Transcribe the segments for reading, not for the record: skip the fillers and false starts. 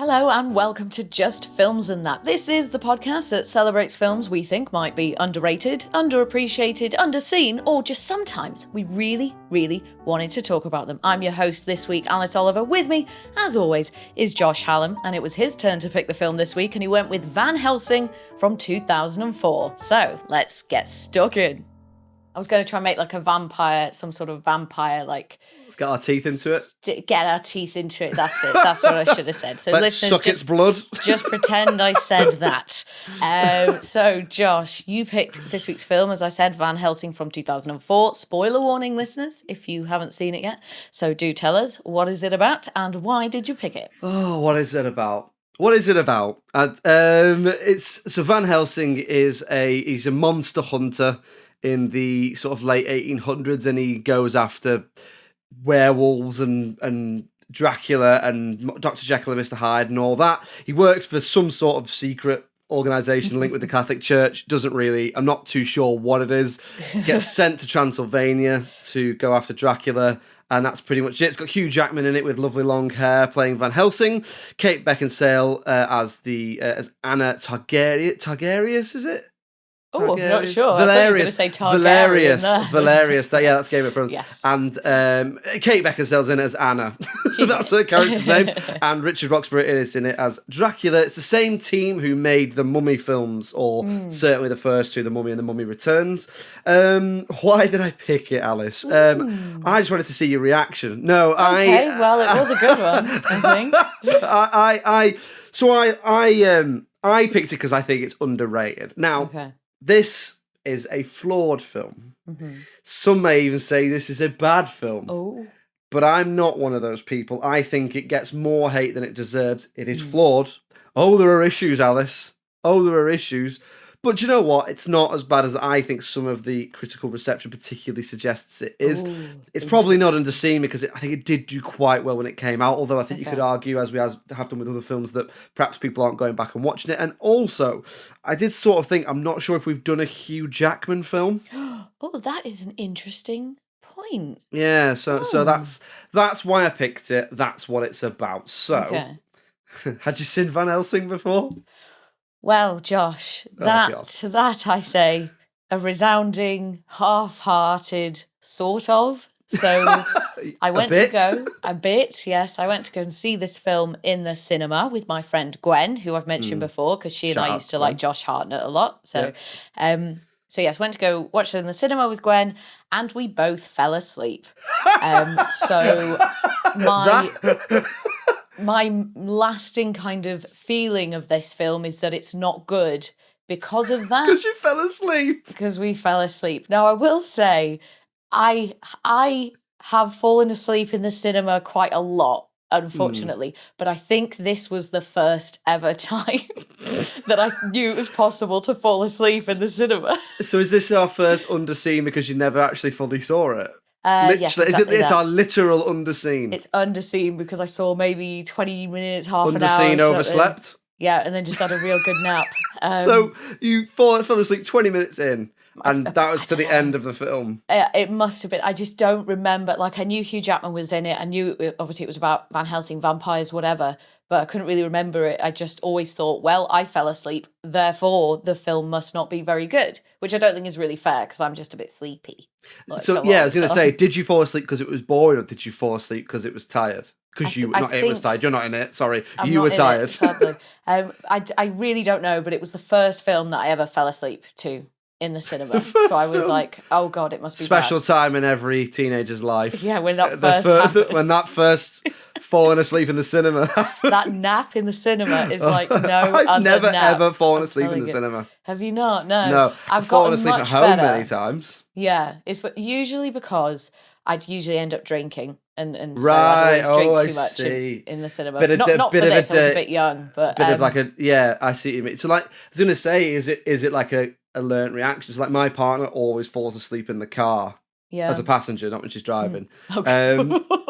Hello and welcome to Just Films and That. This is the podcast that celebrates films we think might be underrated, underappreciated, underseen, or just sometimes we really, really wanted to talk about them. I'm your host this week, Alice Oliver. With me, as always, is Josh Hallam, and it was his turn to pick the film this week, and he went with Van Helsing from 2004. So, let's get stuck in. I was going to try and make like a vampire, some sort of vampire, like... Let's get our teeth into it. Get our teeth into it. That's it. That's what I should have said. So Let's listeners, suck its blood. Just pretend I said that. So Josh, you picked this week's film, as I said, Van Helsing from 2004. Spoiler warning, listeners, if you haven't seen it yet. So do tell us, what is it about and why did you pick it? Oh, what is it about? What is it about? So Van Helsing he's a monster hunter in the sort of late 1800s, and he goes after werewolves and Dracula and Dr. Jekyll and Mr. Hyde and all that. He works for some sort of secret organisation linked with the Catholic Church. I'm not too sure what it is. Gets sent to Transylvania to go after Dracula, and that's pretty much it. It's got Hugh Jackman in it with lovely long hair playing Van Helsing. Kate Beckinsale as Anna Targaryen, is it? Oh, I'm not sure. Valerius. Valerius. That's Game of Thrones. Yes. And Kate Beckinsale's in it as Anna. That's her character's name. And Richard Roxburgh is in it as Dracula. It's the same team who made the Mummy films, or certainly the first two, The Mummy and The Mummy Returns. Why did I pick it, Alice? I just wanted to see your reaction. No, okay, well, it was a good one, I think. I picked it because I think it's underrated. Now. Okay. This is a flawed film. Mm-hmm. Some may even say this is a bad film. Oh. But I'm not one of those people. I think it gets more hate than it deserves. It is flawed. Oh, there are issues, Alice. Oh, there are issues. But do you know what? It's not as bad as I think some of the critical reception particularly suggests it is. It's probably not underseen because I think it did do quite well when it came out, although I think you could argue, as we have done with other films, that perhaps people aren't going back and watching it. And also, I did sort of think, I'm not sure if we've done a Hugh Jackman film. Oh, that is an interesting point. Yeah, so that's why I picked it. That's what it's about. So, had you seen Van Helsing before? Well, Josh, that I say, a resounding, half-hearted sort of. So I went to go and see this film in the cinema with my friend Gwen, who I've mentioned before, because she and I used to like Josh Hartnett a lot. So, went to go watch it in the cinema with Gwen, and we both fell asleep. My lasting kind of feeling of this film is that it's not good because of that. Because you fell asleep. Because we fell asleep. Now, I will say, I have fallen asleep in the cinema quite a lot, unfortunately, but I think this was the first ever time that I knew it was possible to fall asleep in the cinema. So is this our first underseen because you never actually fully saw it? Yes, exactly. It's our literal underseen. It's underseen because I saw maybe 20 minutes, half an hour. Underseen, overslept. Yeah, and then just had a real good nap. So you fell asleep 20 minutes in, and that was to the end of the film. It must have been. I just don't remember. Like, I knew Hugh Jackman was in it. I knew, obviously, it was about Van Helsing, vampires, whatever. But I couldn't really remember it. I just always thought, well, I fell asleep, therefore the film must not be very good, which I don't think is really fair because I'm just a bit sleepy. I was going to say, did you fall asleep because it was boring, or did you fall asleep because it was tired? Because it was tired. You're not in it. Sorry, you were tired. It, sadly. I really don't know, but it was the first film that I ever fell asleep to in the cinema. So I was like, oh God, it must be special bad. time in every teenager's life. Yeah, when that first falling asleep in the cinema happens. That nap in the cinema is like I've never ever fallen asleep in the cinema. Have you not? No. No, I've fallen asleep at home many times. Yeah, it's usually because I'd usually end up drinking. And so right. I'd always drink too much in the cinema. Not for this, I was a bit young. But I see what you mean. So like, I was going to say, is it like a learned reaction? So like my partner always falls asleep in the car as a passenger, not when she's driving. Okay.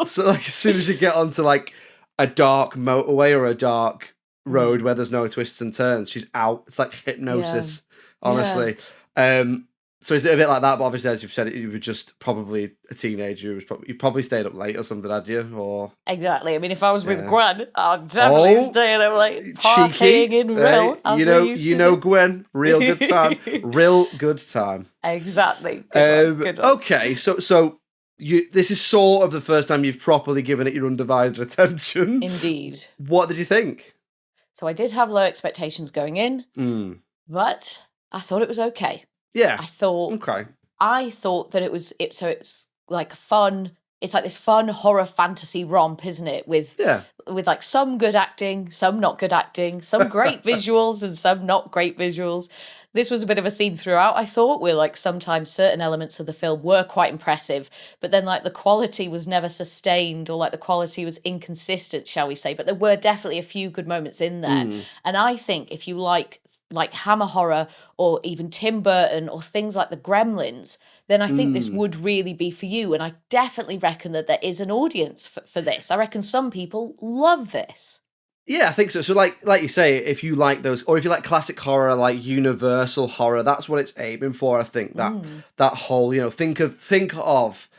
So like as soon as you get onto like a dark motorway or a dark road where there's no twists and turns, she's out. It's like hypnosis, honestly. So is it a bit like that? But obviously, as you've said, you were just probably a teenager. You probably stayed up late or something, had you? Or Exactly. I mean, if I was with Yeah. Gwen, I'd definitely Oh, stay up late, cheeky. partying in real, as we used to do. Gwen, real good time, real good time. Exactly. Good one. Good one. Okay, so this is sort of the first time you've properly given it your undivided attention. Indeed. What did you think? So I did have low expectations going in, but I thought it was okay. Yeah. I thought that it's like fun. It's like this fun horror fantasy romp, isn't it? With like some good acting, some not good acting, some great visuals and some not great visuals. This was a bit of a theme throughout, I thought, where like sometimes certain elements of the film were quite impressive, but then like the quality was never sustained, or like the quality was inconsistent, shall we say. But there were definitely a few good moments in there. And I think if you like Hammer horror or even Tim Burton or things like the Gremlins, then I think this would really be for you. And I definitely reckon that there is an audience for this. I reckon some people love this. Yeah, I think so. So like you say, if you like those, or if you like classic horror, like Universal horror, that's what it's aiming for. I think that whole, think of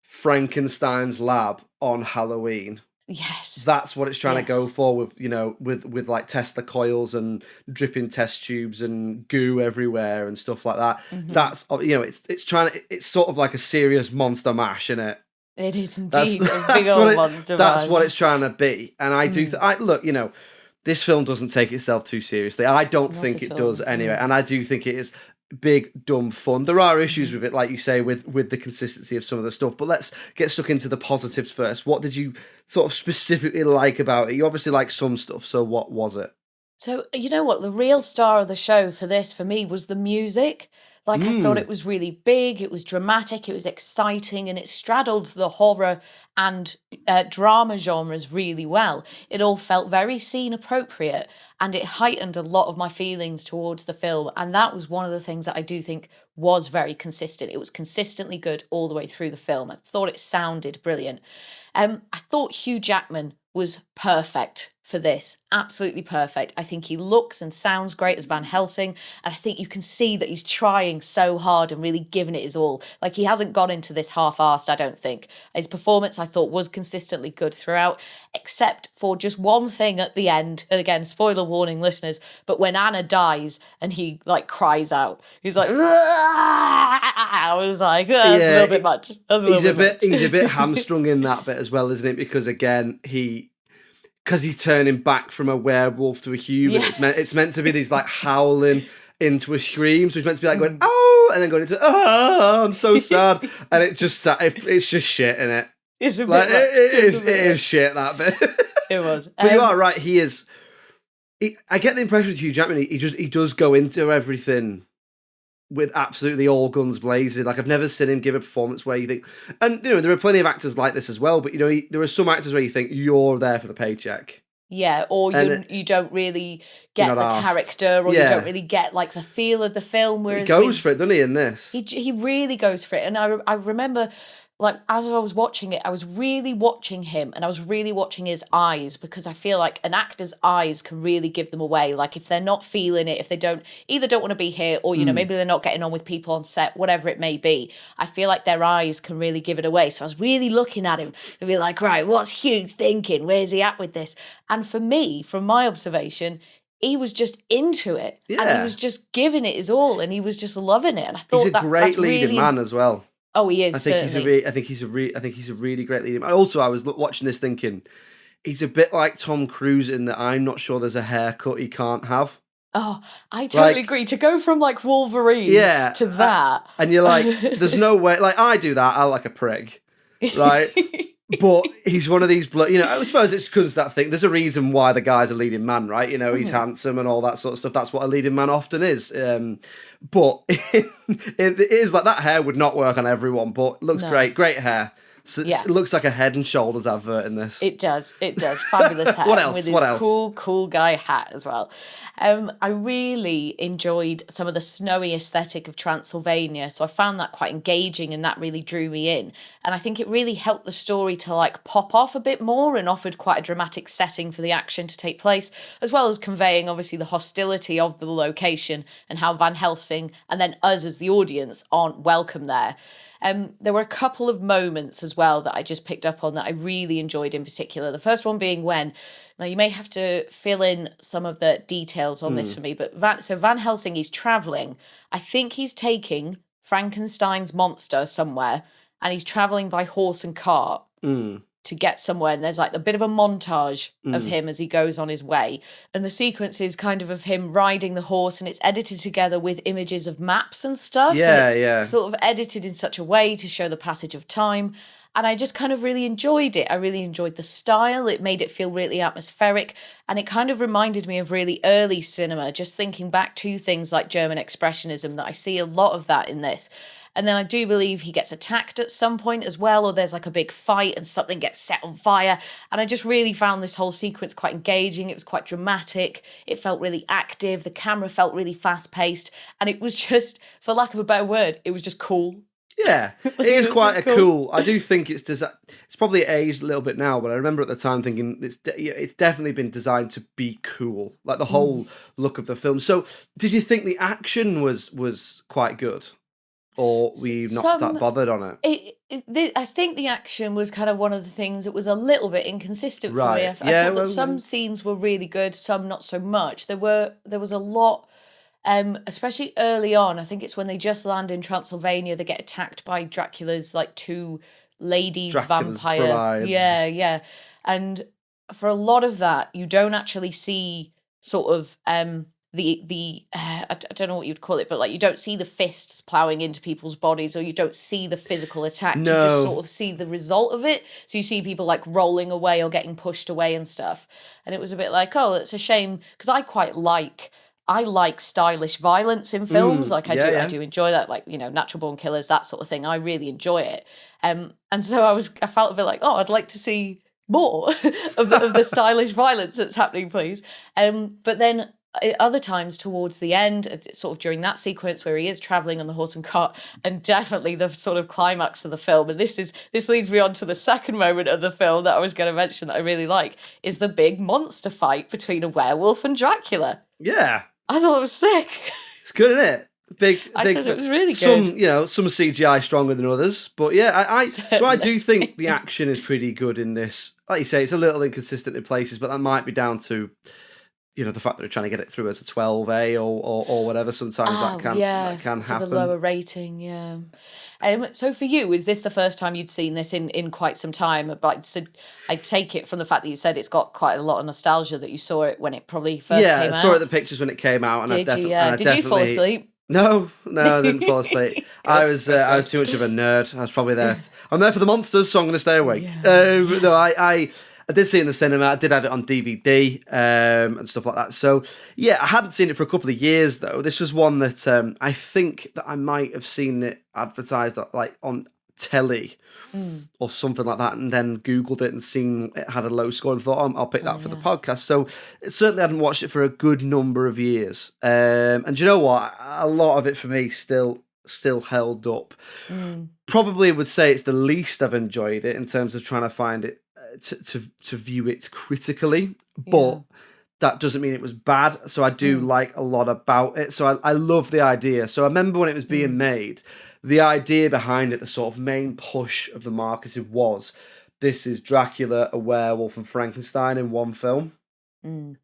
Frankenstein's lab on Halloween. Yes. That's what it's trying to go for with like Tesla coils and dripping test tubes and goo everywhere and stuff like that. That's, it's sort of like a serious monster mash, isn't it? It is indeed a big old monster mash. That's what it's trying to be. And I do, look, this film doesn't take itself too seriously. I don't think it does anyway. And I do think it is big, dumb fun. There are issues with it, like you say, with the consistency of some of the stuff. But let's get stuck into the positives first. What did you sort of specifically like about it? You obviously like some stuff. So what was it? So, you know what? The real star of the show for me, was the music. Like, I thought it was really big, it was dramatic, it was exciting, and it straddled the horror and drama genres really well. It all felt very scene appropriate, and it heightened a lot of my feelings towards the film. And that was one of the things that I do think was very consistent. It was consistently good all the way through the film. I thought it sounded brilliant. I thought Hugh Jackman was perfect for this. Absolutely perfect. I think he looks and sounds great as Van Helsing, and I think you can see that he's trying so hard and really giving it his all. Like, he hasn't gone into this half-arsed, I don't think. His performance, I thought, was consistently good throughout, except for just one thing at the end. And again, spoiler warning, listeners, but when Anna dies and he like cries out, he's like, I was like, that's a little bit much. He's a bit hamstrung in that bit as well, isn't it? Because again, because he's turning back from a werewolf to a human. Yeah. It's meant to be these like howling into a scream. So he's meant to be like going, oh, and then going into, oh, I'm so sad. And it's just shit, isn't it? It's a bit like, it is shit, that bit. It was. But you are right, I get the impression with Hugh Jackman, he does go into everything with absolutely all guns blazing. Like, I've never seen him give a performance where you think, and there are plenty of actors like this as well, but there are some actors where you think you're there for the paycheck. Yeah, or you don't really get the character, or you don't really get like the feel of the film. Whereas he goes for it, doesn't he? In this, he really goes for it. And I remember, like, as I was watching it, I was really watching him, and I was really watching his eyes, because I feel like an actor's eyes can really give them away. Like, if they're not feeling it, if they don't want to be here, or maybe they're not getting on with people on set, whatever it may be, I feel like their eyes can really give it away. So I was really looking at him and be like, right, what's Hugh thinking? Where's he at with this? And for me, from my observation, he was just into it, and he was just giving it his all, and he was just loving it. And I thought he's a great leading man as well. Oh, he is. I think he's a really great leader. Also, I was watching this thinking, he's a bit like Tom Cruise in that I'm not sure there's a haircut he can't have. Oh, I totally agree. To go from like Wolverine to that, and you're like, there's no way. Like, I do that, I like a prig, right? But he's one of these, I suppose it's because that thing. There's a reason why the guy's a leading man, right? He's handsome and all that sort of stuff. That's what a leading man often is. But it is like that hair would not work on everyone, but looks great. Great hair. So Yeah. it looks like a Head and Shoulders advert in this. It does. Fabulous hat. What else? With his What else? cool guy hat as well. I really enjoyed some of the snowy aesthetic of Transylvania. So I found that quite engaging and that really drew me in. And I think it really helped the story to like pop off a bit more and offered quite a dramatic setting for the action to take place, as well as conveying obviously the hostility of the location and how Van Helsing and then us as the audience aren't welcome there. There were a couple of moments as well that I just picked up on that I really enjoyed in particular. The first one being when, now you may have to fill in some of the details on this for me, but Van Helsing, he's traveling. I think he's taking Frankenstein's monster somewhere and he's traveling by horse and cart to get somewhere. And there's like a bit of a montage of him as he goes on his way. And the sequence is kind of him riding the horse and it's edited together with images of maps and stuff. Yeah, and it's yeah. sort of edited in such a way to show the passage of time. And I just kind of really enjoyed it. I really enjoyed the style. It made it feel really atmospheric. And it kind of reminded me of really early cinema, just thinking back to things like German Expressionism, that I see a lot of that in this. And then I do believe he gets attacked at some point as well, or there's like a big fight and something gets set on fire. And I just really found this whole sequence quite engaging. It was quite dramatic. It felt really active. The camera felt really fast paced. And it was just, for lack of a better word, it was just cool. Yeah, it is quite a cool. I do think it's probably aged a little bit now, but I remember at the time thinking it's definitely been designed to be cool, like the whole look of the film. So, did you think the action was quite good, or were you not that bothered on it? I think the action was kind of one of the things that was a little bit inconsistent for me. Right. I thought that some scenes were really good, some not so much. There was a lot. Especially early on, I think it's when they just land in Transylvania, they get attacked by Dracula's like two lady Dracula's vampire. brides. Yeah. And for a lot of that, you don't actually see sort of I don't know what you'd call it, but like you don't see the fists plowing into people's bodies, or you don't see the physical attack. No. You just sort of see the result of it. So you see people like rolling away or getting pushed away and stuff. And it was a bit like, oh, it's a shame, because I like stylish violence in films. I do enjoy that, like, Natural Born Killers, that sort of thing. I really enjoy it. And so I felt a bit like, oh, I'd like to see more of the stylish violence that's happening, please. But then other times towards the end, it's sort of during that sequence where he is traveling on the horse and cart, and definitely the sort of climax of the film, and this leads me on to the second moment of the film that I was going to mention that I really like, is the big monster fight between a werewolf and Dracula. Yeah. I thought it was sick. It's good, isn't it? I thought it was really good. Some CGI stronger than others, but yeah, so I do think the action is pretty good in this. Like you say, it's a little inconsistent in places, but that might be down to the fact that they're trying to get it through as a 12A or whatever. Sometimes that can happen. The lower rating, yeah. So for you, is this the first time you'd seen this in quite some time? But so I take it from the fact that you said it's got quite a lot of nostalgia that you saw it when it probably first came out. Yeah, I saw it the pictures when it came out. And Did you fall asleep? No, I didn't fall asleep. I was too much of a nerd. I was probably there. I'm there for the monsters, so I'm going to stay awake. Yeah. No, I did see it in the cinema. I did have it on DVD and stuff like that. So, yeah, I hadn't seen it for a couple of years, though. This was one that I think that I might have seen it advertised like on telly or something like that, and then Googled it and seen it had a low score and thought, I'll pick that for the podcast. So, it certainly hadn't watched it for a good number of years. And do you know what? A lot of it for me still held up. Probably would say it's the least I've enjoyed it in terms of trying to find it, to view it critically, but that doesn't mean it was bad. So I do like a lot about it. So I love the idea. So I remember when it was being made, the idea behind it, the sort of main push of the marketing was, this is Dracula, a werewolf, and Frankenstein in one film.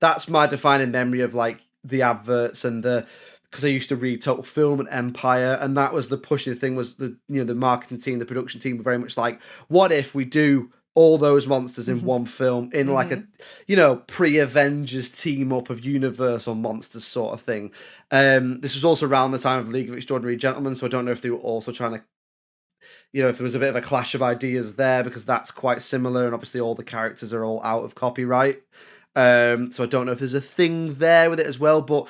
That's my defining memory of like the adverts and because I used to read Total Film and Empire, and that was the pushing thing, was the marketing team, the production team were very much like, what if we do all those monsters in one film in like a, pre-Avengers team up of Universal monsters sort of thing. This was also around the time of League of Extraordinary Gentlemen, so I don't know if they were also trying to, if there was a bit of a clash of ideas there, because that's quite similar, and obviously all the characters are all out of copyright. So I don't know if there's a thing there with it as well, but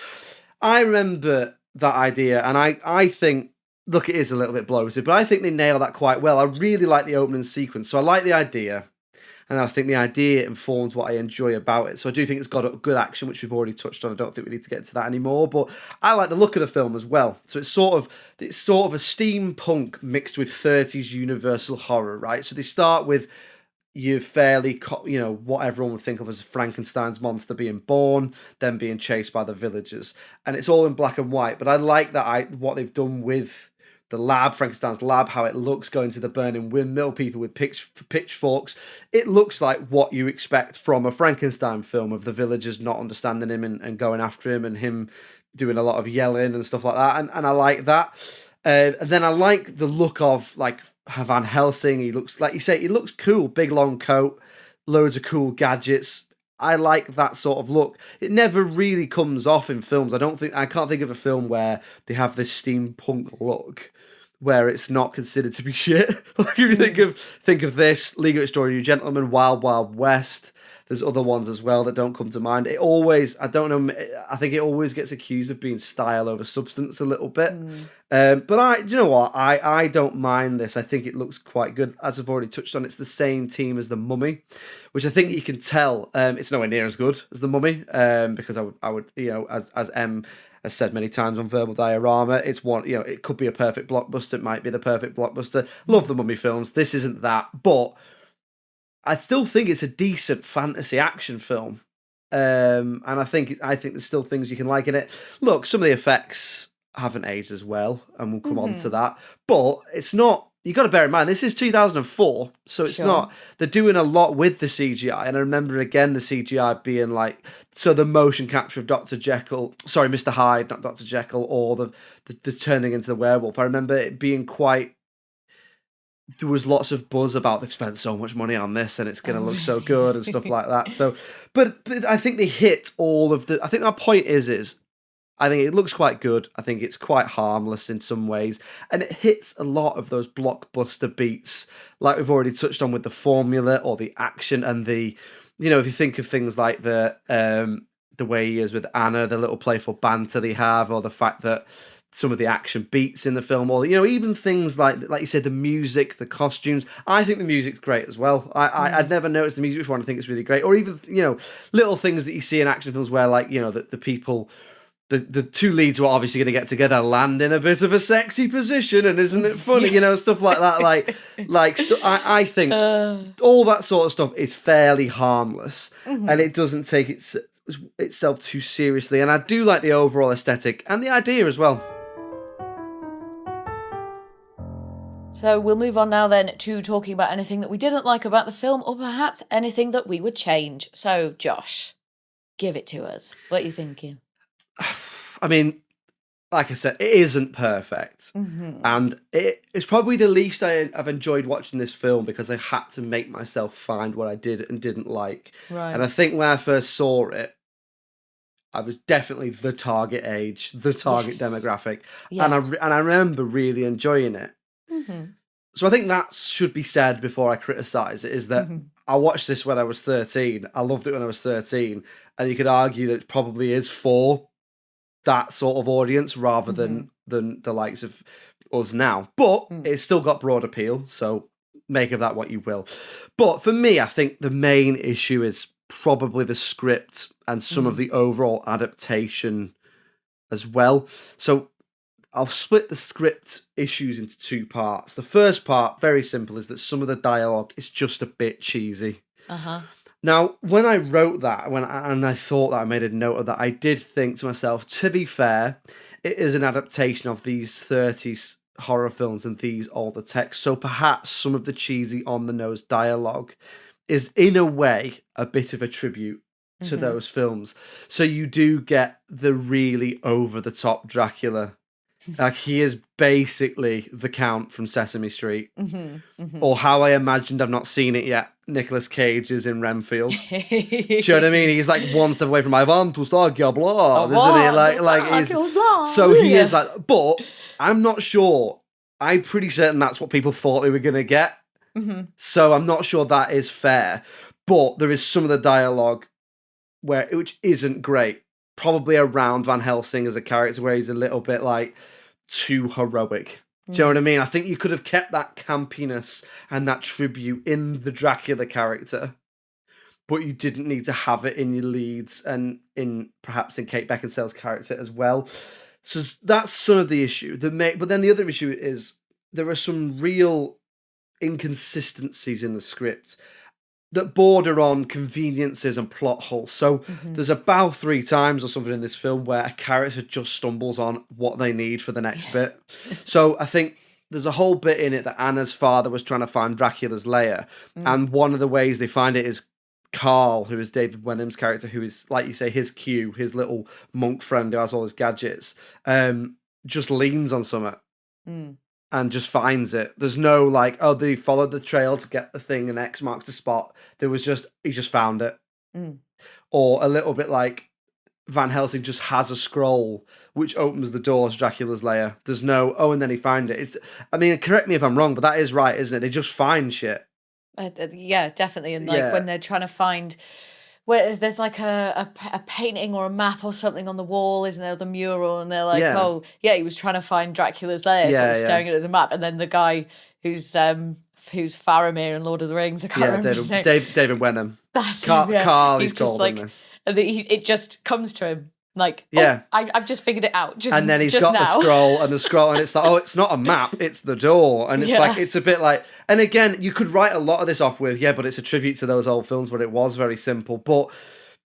I remember that idea, and I think look, it is a little bit bloated, but I think they nail that quite well. I really like the opening sequence, so I like the idea. And I think the idea informs what I enjoy about it. So I do think it's got a good action, which we've already touched on. I don't think we need to get into that anymore. But I like the look of the film as well. So it's sort of a steampunk mixed with 30s universal horror, right? So they start with your fairly, what everyone would think of as Frankenstein's monster being born, then being chased by the villagers. And it's all in black and white. But I like what they've done with the lab, Frankenstein's lab, how it looks, going to the burning windmill, people with pitchforks. It looks like what you expect from a Frankenstein film, of the villagers not understanding him and going after him, and him doing a lot of yelling and stuff like that. And I like that. And then I like the look of like Van Helsing. He looks, like you say, he looks cool. Big long coat, loads of cool gadgets. I like that sort of look. It never really comes off in films. I can't think of a film where they have this steampunk look where it's not considered to be shit. Like, if you think of this, League of Extraordinary Gentlemen, Wild Wild West. There's other ones as well that don't come to mind. It always, I don't know, I think it always gets accused of being style over substance a little bit. But you know what? I don't mind this. I think it looks quite good. As I've already touched on, it's the same team as The Mummy, which I think you can tell it's nowhere near as good as The Mummy, because I would, as M has said many times on Verbal Diorama, it's one, it could be a perfect blockbuster. It might be the perfect blockbuster. Love the Mummy films. This isn't that, but I still think it's a decent fantasy action film. And I think there's still things you can like in it. Look, some of the effects haven't aged as well, and we'll come on to that. But it's not, you got to bear in mind, this is 2004, so it's not, they're doing a lot with the CGI. And I remember again the CGI being like, so the motion capture of Mr. Hyde, not Dr. Jekyll, or the turning into the werewolf. I remember it being quite, there was lots of buzz about they've spent so much money on this and it's going to look so good and stuff like that. So, but I think they hit all of I think our point is I think it looks quite good. I think it's quite harmless in some ways, and it hits a lot of those blockbuster beats, like we've already touched on with the formula or the action and the, if you think of things like the way he is with Anna, the little playful banter they have, or the fact that some of the action beats in the film, or even things like you said, the music, the costumes. I think the music's great as well. I'd never noticed the music before, and I think it's really great. Or even little things that you see in action films where, like, the people, the two leads who are obviously going to get together land in a bit of a sexy position, and isn't it funny? Stuff like that. I think all that sort of stuff is fairly harmless, and it doesn't take itself too seriously. And I do like the overall aesthetic and the idea as well. So we'll move on now then to talking about anything that we didn't like about the film, or perhaps anything that we would change. So, Josh, give it to us. What are you thinking? I mean, like I said, it isn't perfect. And it's probably the least I've enjoyed watching this film, because I had to make myself find what I did and didn't like. Right. And I think when I first saw it, I was definitely the target age, the target demographic. Yes. And I remember really enjoying it. So I think that should be said before I criticise it, is that I watched this when I was 13. I loved it when I was 13. And you could argue that it probably is for that sort of audience rather than the likes of us now. But it's still got broad appeal, so make of that what you will. But for me, I think the main issue is probably the script and some of the overall adaptation as well. So I'll split the script issues into two parts. The first part, very simple, is that some of the dialogue is just a bit cheesy. Now, when I wrote that, and I thought that, I made a note of that, I did think to myself, to be fair, it is an adaptation of these 30s horror films and these older texts. So perhaps some of the cheesy on-the-nose dialogue is, in a way, a bit of a tribute to those films. So you do get the really over-the-top Dracula. Like, he is basically the Count from Sesame Street. Or How I Imagined I've Not Seen It Yet, Nicolas Cage is in Renfield. Do you know what I mean? He's like one step away from I want to start your blood, isn't he? So he is like, but I'm not sure. I'm pretty certain that's what people thought they were going to get. So I'm not sure that is fair. But there is some of the dialogue which isn't great. Probably around Van Helsing as a character, where he's a little bit like too heroic Do you know what I mean? I think you could have kept that campiness and that tribute in the Dracula character, but you didn't need to have it in your leads and perhaps in Kate Beckinsale's character as well. So that's sort of the issue. But then the other issue is there are some real inconsistencies in the script that border on conveniences and plot holes. So there's about 3 times or something in this film where a character just stumbles on what they need for the next bit. So I think there's a whole bit in it that Anna's father was trying to find Dracula's lair. And one of the ways they find it is Carl, who is David Wenham's character, who is, like you say, his Q, his little monk friend who has all his gadgets, just leans on something. And just finds it. There's no like, oh, they followed the trail to get the thing and X marks the spot. There was just, he just found it. Or a little bit like Van Helsing just has a scroll which opens the door to Dracula's lair. There's no, oh, and then he found it. I mean, correct me if I'm wrong, but that is right, isn't it? They just find shit. Yeah, definitely. And like when they're trying to find... where there's like a painting or a map or something on the wall, isn't there? The mural, and they're like, oh, yeah, he was trying to find Dracula's lair, sort of staring at the map. And then the guy who's Faramir in Lord of the Rings, I can't remember his name. David Wenham. That's Carl, he's called like, in this. And it just comes to him. Like, I've just figured it out. And then he's got the scroll, and it's like, oh, it's not a map, it's the door. And it's like, it's a bit like, and again, you could write a lot of this off with, but it's a tribute to those old films where it was very simple. But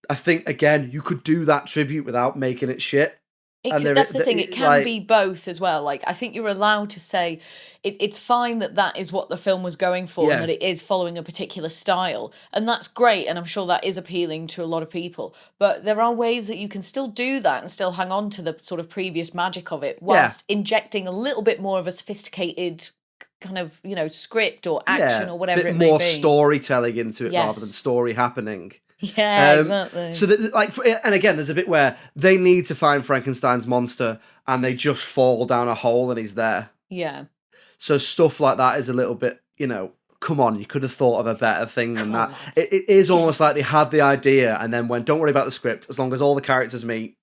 I think, again, you could do that tribute without making it shit. That's the thing, it can be both as well. Like, I think you're allowed to say it's fine that is what the film was going for and that it is following a particular style. And that's great, and I'm sure that is appealing to a lot of people. But there are ways that you can still do that and still hang on to the sort of previous magic of it whilst injecting a little bit more of a sophisticated kind of, script or action or whatever it may be. More storytelling into it rather than story happening. Yeah, exactly. So, and again, there's a bit where they need to find Frankenstein's monster, and they just fall down a hole, and he's there. Yeah. So stuff like that is a little bit, come on, you could have thought of a better thing than that. It is almost like they had the idea and then went, don't worry about the script, as long as all the characters meet.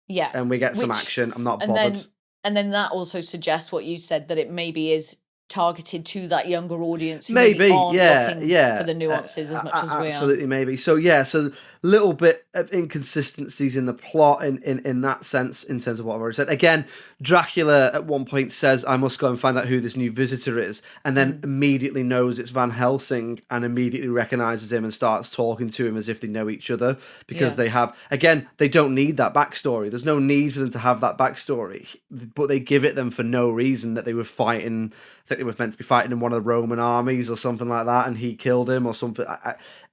Yeah. And we get some action. I'm not bothered. And then that also suggests what you said, that it maybe is targeted to that younger audience who maybe aren't looking for the nuances as much as we are. Absolutely, maybe. So so little bit of inconsistencies in the plot in that sense, in terms of what I've already said. Again, Dracula at one point says, I must go and find out who this new visitor is, and then immediately knows it's Van Helsing and immediately recognises him and starts talking to him as if they know each other, because they don't need that backstory. There's no need for them to have that backstory, but they give it them for no reason, that they were fighting, that they were meant to be fighting in one of the Roman armies or something like that, and he killed him or something.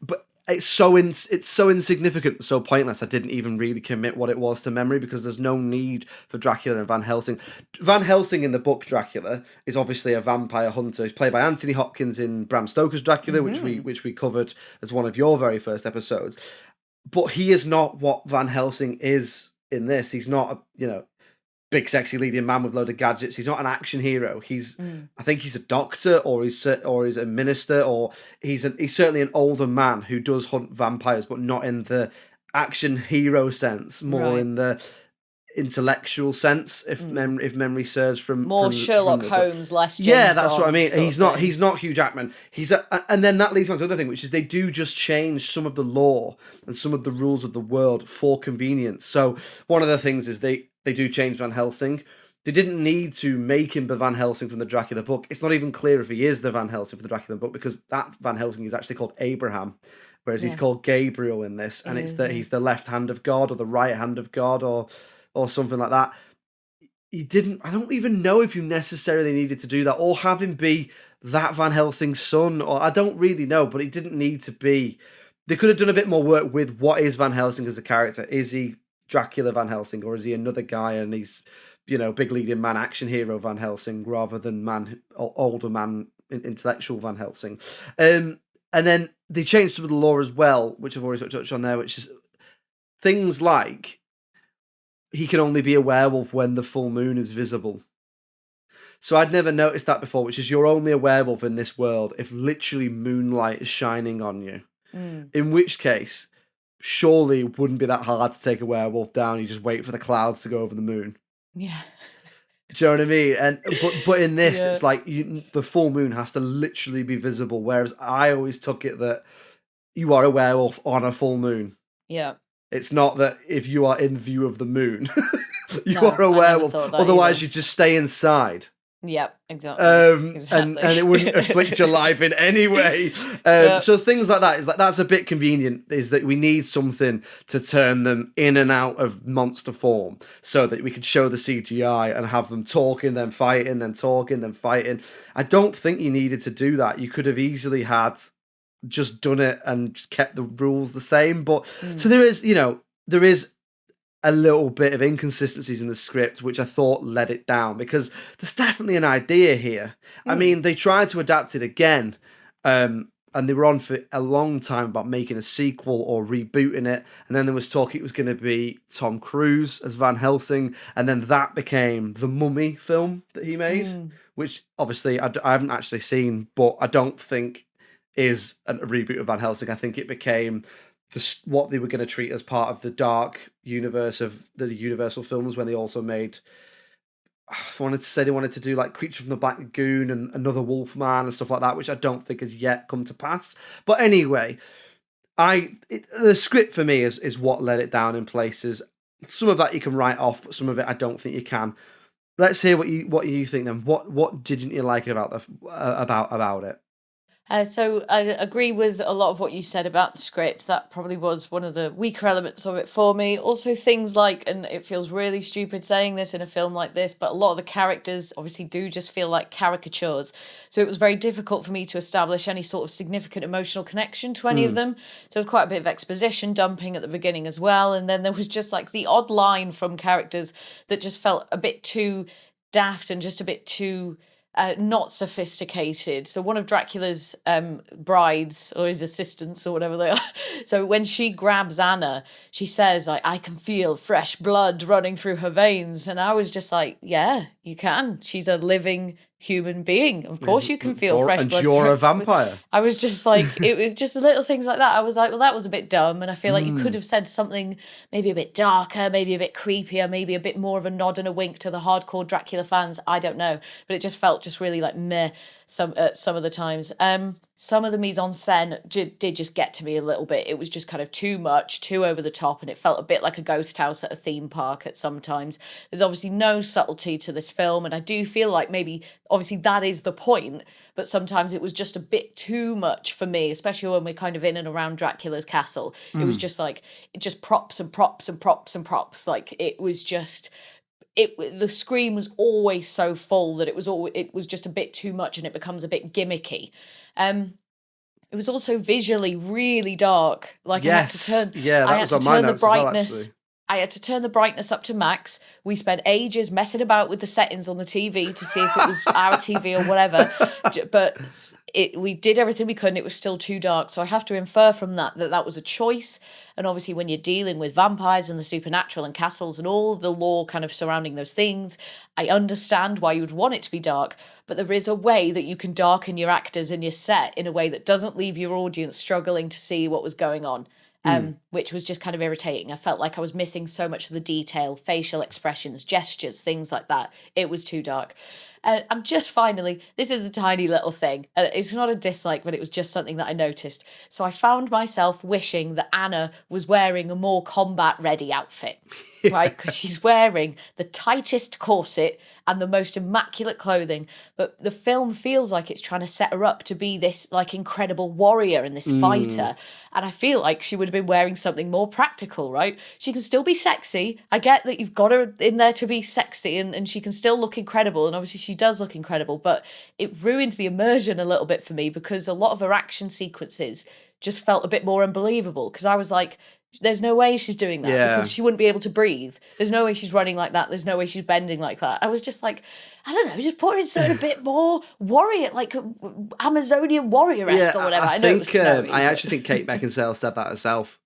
But it's so insignificant and so pointless. I didn't even really commit what it was to memory, because there's no need for Dracula and Van Helsing. Van Helsing in the book Dracula is obviously a vampire hunter. He's played by Anthony Hopkins in Bram Stoker's Dracula, which we covered as one of your very first episodes. But he is not what Van Helsing is in this. He's not a big sexy leading man with a load of gadgets. He's not an action hero. I think he's a doctor, or he's a minister, or he's certainly an older man who does hunt vampires, but not in the action hero sense, more in the intellectual sense, if memory serves, from Sherlock Holmes, less James that's Bond, what I mean. He's not Hugh Jackman. And then that leads me on to the other thing, which is they do just change some of the law and some of the rules of the world for convenience. So one of the things is they do change Van Helsing. They didn't need to make him the Van Helsing from the Dracula book. It's not even clear if he is the Van Helsing from the Dracula book, because that Van Helsing is actually called Abraham, whereas he's called Gabriel in this, and he's the left hand of God or the right hand of God or something like that. I don't even know if you necessarily needed to do that, or have him be that Van Helsing's son, or I don't really know, but it didn't need to be. They could have done a bit more work with what is Van Helsing as a character. Is he Dracula Van Helsing, or is he another guy and he's, big leading man, action hero Van Helsing, rather than older man, intellectual Van Helsing? And then they changed some of the law as well, which I've already touched on there, which is things like he can only be a werewolf when the full moon is visible. So I'd never noticed that before, which is you're only a werewolf in this world if literally moonlight is shining on you. In which case, surely it wouldn't be that hard to take a werewolf down. You just wait for the clouds to go over the moon. Yeah. Do you know what I mean? And but in this, Yeah. it's like the full moon has to literally be visible. Whereas I always took it that you are a werewolf on a full moon. Yeah. It's not that if you are in view of the moon, you No, are a I never werewolf. thought that Otherwise, either. you just stay inside. Yep, exactly. And Exactly. it wouldn't afflict your life in any way. Yeah. So things like that is like that's a bit convenient. Is that we need something to turn them in and out of monster form, so that we could show the CGI and have them talking, then fighting, then talking, then fighting. I don't think you needed to do that. You could have easily had just done it and just kept the rules the same. But so there is, there is a little bit of inconsistencies in the script, which I thought let it down because there's definitely an idea here. I mean, they tried to adapt it again, and they were on for a long time about making a sequel or rebooting it. And then there was talk it was going to be Tom Cruise as Van Helsing, and then that became the Mummy film that he made, which obviously I haven't actually seen, but I don't think is a reboot of Van Helsing. I think it became what they were going to treat as part of the dark universe of the Universal films when they also made. I wanted to say they wanted to do like Creature from the Black Lagoon and Another Wolfman and stuff like that, which I don't think has yet come to pass. But anyway, the script for me is what let it down in places. Some of that you can write off, but some of it I don't think you can. Let's hear what you think then. What didn't you like about about it? So I agree with a lot of what you said about the script. That probably was one of the weaker elements of it for me. Also things like, and it feels really stupid saying this in a film like this, but a lot of the characters obviously do just feel like caricatures. So it was very difficult for me to establish any sort of significant emotional connection to any of them. So it was quite a bit of exposition dumping at the beginning as well. And then there was just like the odd line from characters that just felt a bit too daft and just a bit too not sophisticated. So one of Dracula's brides or his assistants or whatever they are. So when she grabs Anna, she says like, "I can feel fresh blood running through her veins," and I was just like, "Yeah, you can. She's a living human being. Of course, you can feel fresh blood." And you're a vampire. I was just like, it was just little things like that. I was like, well, that was a bit dumb. And I feel like you could have said something maybe a bit darker, maybe a bit creepier, maybe a bit more of a nod and a wink to the hardcore Dracula fans. I don't know. But it just felt just really like meh some of the times. Some of the mise en scène did just get to me a little bit. It was just kind of too much, too over the top, and it felt a bit like a ghost house at a theme park at some times. There's obviously no subtlety to this film, and I do feel like maybe, obviously, that is the point, but sometimes it was just a bit too much for me, especially when we're kind of in and around Dracula's castle. It was just like, just props and props and props and props. Like, it was just... the screen was always so full that it was just a bit too much and it becomes a bit gimmicky. It was also visually really dark. Like Yes. I had to turn the brightness. I had to turn the brightness up to max. We spent ages messing about with the settings on the TV to see if it was our TV or whatever. But we did everything we could and it was still too dark. So I have to infer from that was a choice. And obviously when you're dealing with vampires and the supernatural and castles and all the lore kind of surrounding those things, I understand why you would want it to be dark. But there is a way that you can darken your actors and your set in a way that doesn't leave your audience struggling to see what was going on. Which was just kind of irritating. I felt like I was missing so much of the detail, facial expressions, gestures, things like that. It was too dark. And just finally, this is a tiny little thing. It's not a dislike, but it was just something that I noticed. So I found myself wishing that Anna was wearing a more combat-ready outfit, right? Because she's wearing the tightest corset and the most immaculate clothing, but the film feels like it's trying to set her up to be this like incredible warrior and this fighter, and I feel like she would have been wearing something more practical, right? She can still be sexy. I get that you've got her in there to be sexy, and she can still look incredible, and obviously she does look incredible, but it ruined the immersion a little bit for me because a lot of her action sequences just felt a bit more unbelievable because I was like, there's no way she's doing that because she wouldn't be able to breathe. There's no way she's running like that. There's no way she's bending like that. I was just like, I don't know, just put her in something a bit more warrior, like Amazonian warrior-esque or whatever. I know it was snowy, I actually think Kate Beckinsale said that herself.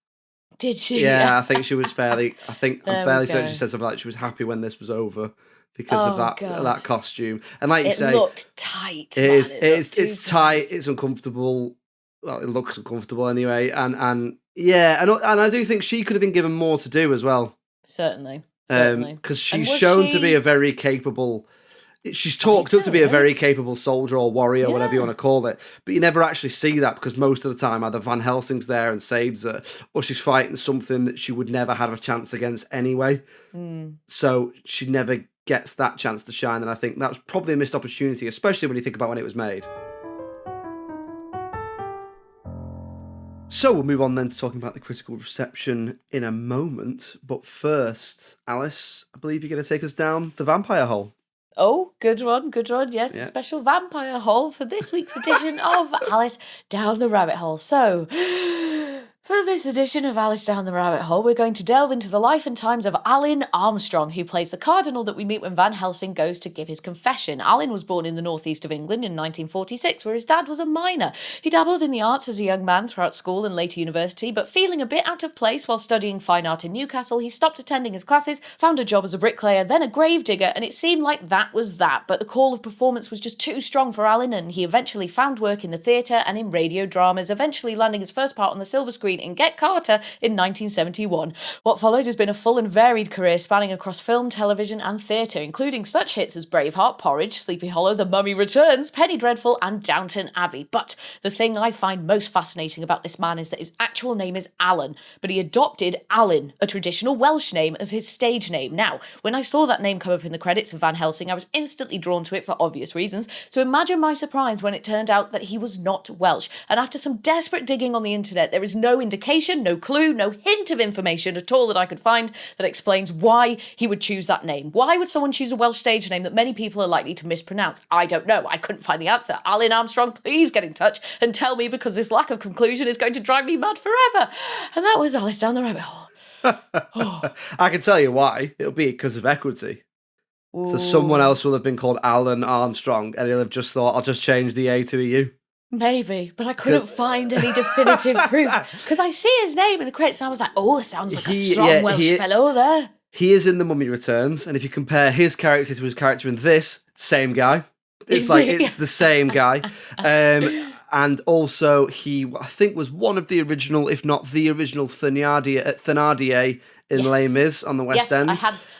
Did she? Yeah, I think she was fairly. I'm fairly certain go. she said something like she was happy when this was over because of Oh, that costume. And like you It say, looked tight. it's tight. It's uncomfortable. Well, it looks uncomfortable anyway. And I do think she could have been given more to do as well. Certainly. Certainly. Because And she's was shown to be she a very capable. She's talked up to be a very capable soldier or warrior, whatever you want to call it. But you never actually see that because most of the time either Van Helsing's there and saves her, or she's fighting something that she would never have a chance against anyway. So she never gets that chance to shine. And I think that was probably a missed opportunity, especially when you think about when it was made. So we'll move on then to talking about the critical reception in a moment. But first, Alice, I believe you're going to take us down the vampire hole. Oh, good one, good one. Yes, a special vampire hole for this week's edition of Alice Down the Rabbit Hole. So, for this edition of Alice Down the Rabbit Hole, we're going to delve into the life and times of Alan Armstrong, who plays the cardinal that we meet when Van Helsing goes to give his confession. Alan was born in the northeast of England in 1946, where his dad was a miner. He dabbled in the arts as a young man throughout school and later university, but feeling a bit out of place while studying fine art in Newcastle, he stopped attending his classes, found a job as a bricklayer, then a gravedigger, and it seemed like that was that. But the call of performance was just too strong for Alan, and he eventually found work in the theatre and in radio dramas, eventually landing his first part on the silver screen in Get Carter in 1971. What followed has been a full and varied career spanning across film, television and theatre, including such hits as Braveheart, Porridge, Sleepy Hollow, The Mummy Returns, Penny Dreadful and Downton Abbey. But the thing I find most fascinating about this man is that his actual name is Alan, but he adopted Alan, a traditional Welsh name, as his stage name. Now, when I saw that name come up in the credits of Van Helsing, I was instantly drawn to it for obvious reasons, so imagine my surprise when it turned out that he was not Welsh. And after some desperate digging on the internet, there is no indication, no clue, no hint of information at all that I could find that explains why he would choose that name. Why would someone choose a Welsh stage name that many people are likely to mispronounce? I don't know. I couldn't find the answer. Alan Armstrong, please get in touch and tell me, because this lack of conclusion is going to drive me mad forever. And that was Alice Down the Rabbit Hole. I can tell you why. It'll be because of equity. Ooh. So someone else will have been called Alan Armstrong and he'll have just thought, I'll just change the A to a U. Maybe, but I couldn't find any definitive proof. Because I see his name in the credits and I was like, oh, it sounds like a strong Welsh fellow there. He is in The Mummy Returns, and if you compare his character to his character in this, same guy. It's it's the same guy. And also, he, I think, was one of the original, if not the original, Thénardier in Les Mis on the West End.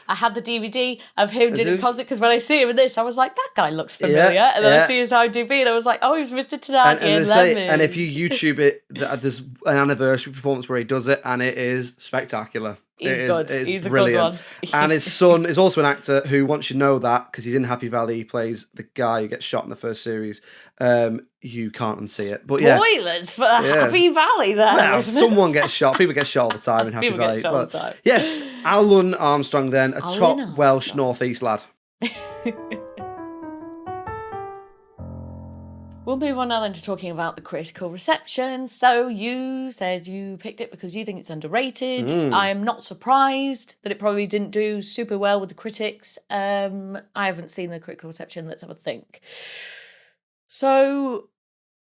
I had the DVD of him doing concert, because when I see him in this, I was like, that guy looks familiar. And then I see his IMDb and I was like, oh, he was Mr. Thénardier in Les Mis. And if you YouTube it, there's an anniversary performance where he does it, and it is spectacular. He's good. He's brilliant. A good one. And his son is also an actor who, once you know that, because he's in Happy Valley, he plays the guy who gets shot in the first series. You can't unsee it. But spoilers for Happy Valley there. Well, someone gets shot. People get shot all the time in Happy Valley. Get shot all the time. Yes, Alan Armstrong then, top Welsh Northeast lad. We'll move on now then to talking about the critical reception. So you said you picked it because you think it's underrated. I am not surprised that it probably didn't do super well with the critics. I haven't seen the critical reception. Let's have a think. So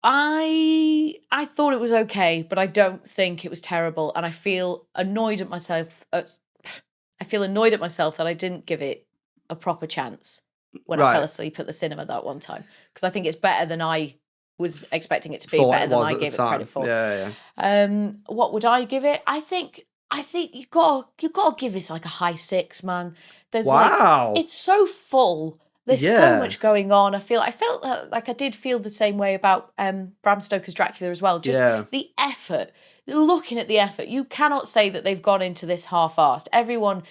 I thought it was okay, but I don't think it was terrible. And I feel annoyed at myself. I feel annoyed at myself that I didn't give it a proper chance when I fell asleep at the cinema that one time, because I think it's better than I was expecting it to be, better than I gave it credit for. What would I give it? I think you gotta give this like a high 6, man. There's it's so full. There's so much going on. I felt like I did feel the same way about Bram Stoker's Dracula as well. Just the effort. Looking at the effort, you cannot say that they've gone into this half-assed. Everyone,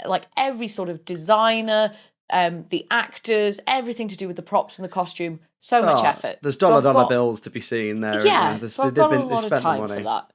like every sort of designer, the actors, everything to do with the props and the costume, so much effort. There's dollar bills to be seen there. Yeah, so I've got a lot of time for that.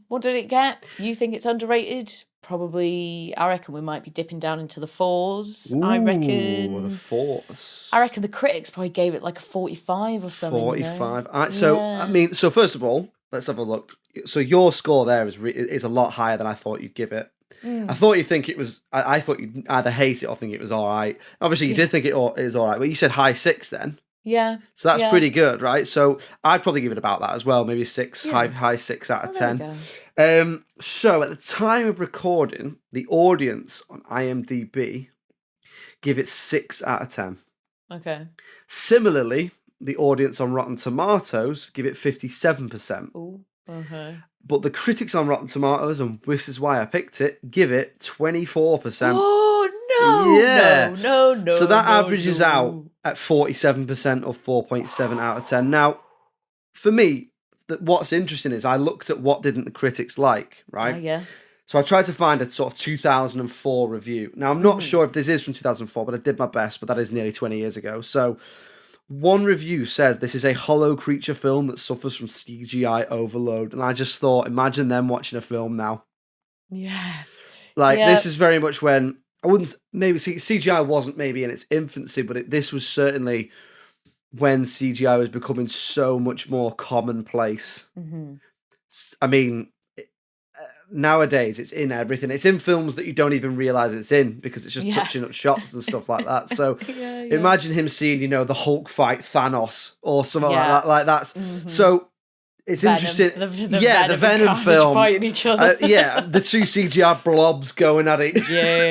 What did it get? You think it's underrated? Probably, I reckon we might be dipping down into the 4s. Ooh, I reckon the 4s. I reckon the critics probably gave it like a 45 or something. 45. So first of all, let's have a look. So your score there is a lot higher than I thought you'd give it. I thought you'd think it was. I thought you'd either hate it or think it was all right. Obviously, you did think it was all right, but you said high 6 then. Yeah. So that's pretty good, right? So I'd probably give it about that as well, maybe 6, high 6 out of 10. So at the time of recording, the audience on IMDb give it 6 out of 10. Okay. Similarly, the audience on Rotten Tomatoes give it 57%. Ooh. Okay. but the critics on Rotten Tomatoes, and this is why I picked it, give it 24%. Oh, no. Yeah. No. So that averages out at 47% or 4.7 out of 10. Now, for me, what's interesting is I looked at what didn't the critics like, right? Yes. So I tried to find a sort of 2004 review. Now, I'm not sure if this is from 2004, but I did my best, but that is nearly 20 years ago. So one review says this is a hollow creature film that suffers from CGI overload. And I just thought, imagine them watching a film now. Yeah. This is very much when, I wouldn't, maybe CGI wasn't maybe in its infancy, but this was certainly when CGI was becoming so much more commonplace. I mean, nowadays it's in everything. It's in films that you don't even realize it's in because it's just touching up shots and stuff like that. So imagine him seeing, the Hulk fight Thanos or something like that. Like that's so it's Venom, interesting. the Venom film fighting each other. the two CGI blobs going at it.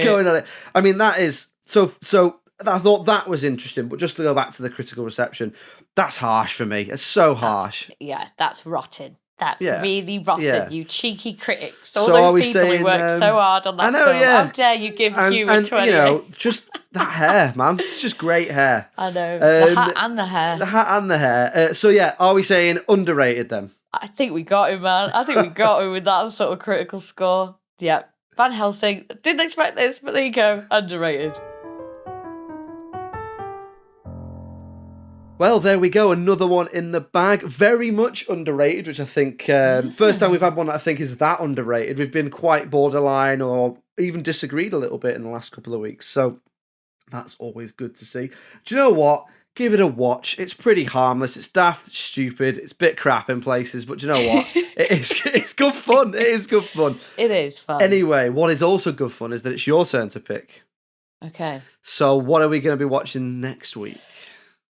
Going at it. I mean, that is so. I thought that was interesting, but just to go back to the critical reception, that's harsh for me. It's so harsh. That's rotten. That's really rotten, you cheeky critics. All so those people who worked so hard on that film. How dare you give Hugh a 20? Just that hair, man. It's just great hair. I know. The hat and the hair. The hat and the hair. Are we saying underrated then? I think we got him, man. I think we got him with that sort of critical score. Yeah. Van Helsing. Didn't expect this, but there you go. Underrated. Well, there we go. Another one in the bag. Very much underrated, which I think first time we've had one that I think is that underrated. We've been quite borderline or even disagreed a little bit in the last couple of weeks. So that's always good to see. Do you know what? Give it a watch. It's pretty harmless. It's daft, it's stupid. It's a bit crap in places, but do you know what? It's good fun. It is good fun. It is fun. Anyway, what is also good fun is that it's your turn to pick. Okay. So what are we going to be watching next week?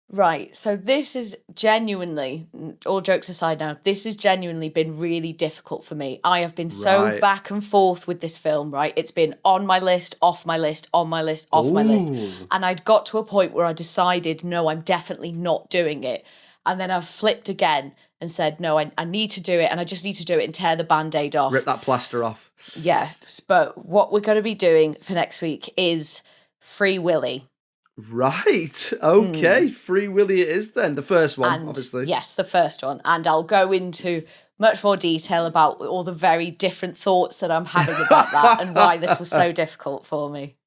Right, so this is genuinely, all jokes aside now, this has genuinely been really difficult for me. I have been so back and forth with this film, right? It's been on my list, off my list, on my list, off my list. And I'd got to a point where I decided, no, I'm definitely not doing it. And then I've flipped again and said, no, I need to do it, and I just need to do it and tear the Band-Aid off. Rip that plaster off. Yeah, but what we're going to be doing for next week is Free Willy. Right. Okay. Free Willy it is then. The first one, obviously. Yes, the first one. And I'll go into much more detail about all the very different thoughts that I'm having about that and why this was so difficult for me.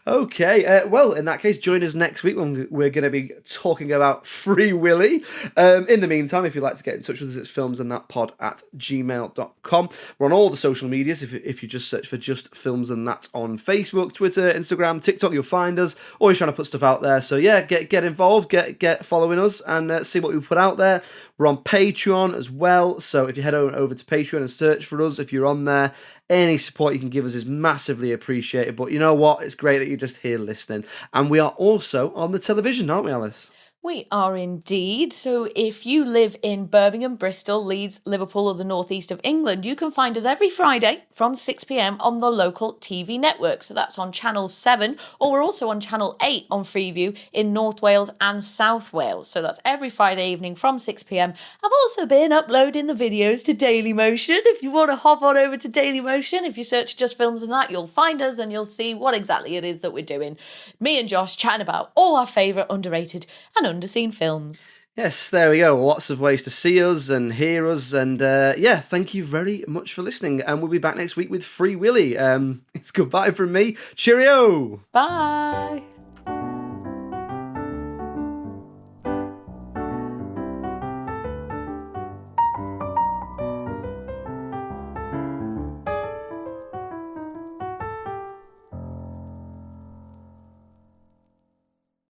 Okay, well, in that case, join us next week when we're going to be talking about Free Willy. In the meantime, if you'd like to get in touch with us, it's filmsandthat@gmail.com. We're on all the social medias. If you just search for Just Films and That on Facebook, Twitter, Instagram, TikTok, you'll find us. Always trying to put stuff out there. So yeah, get involved, get following us and see what we put out there. We're on Patreon as well. So if you head over to Patreon and search for us, if you're on there, any support you can give us is massively appreciated. But you know what? It's great that you're just here listening. And we are also on the television, aren't we, Alice? We are indeed. So if you live in Birmingham, Bristol, Leeds, Liverpool or the northeast of England, you can find us every Friday from 6 p.m. on the local TV network. So that's on Channel 7, or we're also on Channel 8 on Freeview in North Wales and South Wales. So that's every Friday evening from 6 p.m. I've also been uploading the videos to Dailymotion. If you want to hop on over to Dailymotion, if you search Just Films and That, you'll find us and you'll see what exactly it is that we're doing. Me and Josh chatting about all our favourite underrated and underseen films. Yes, there we go. Lots of ways to see us and hear us. And yeah, thank you very much for listening. And we'll be back next week with Free Willy. It's goodbye from me. Cheerio. Bye.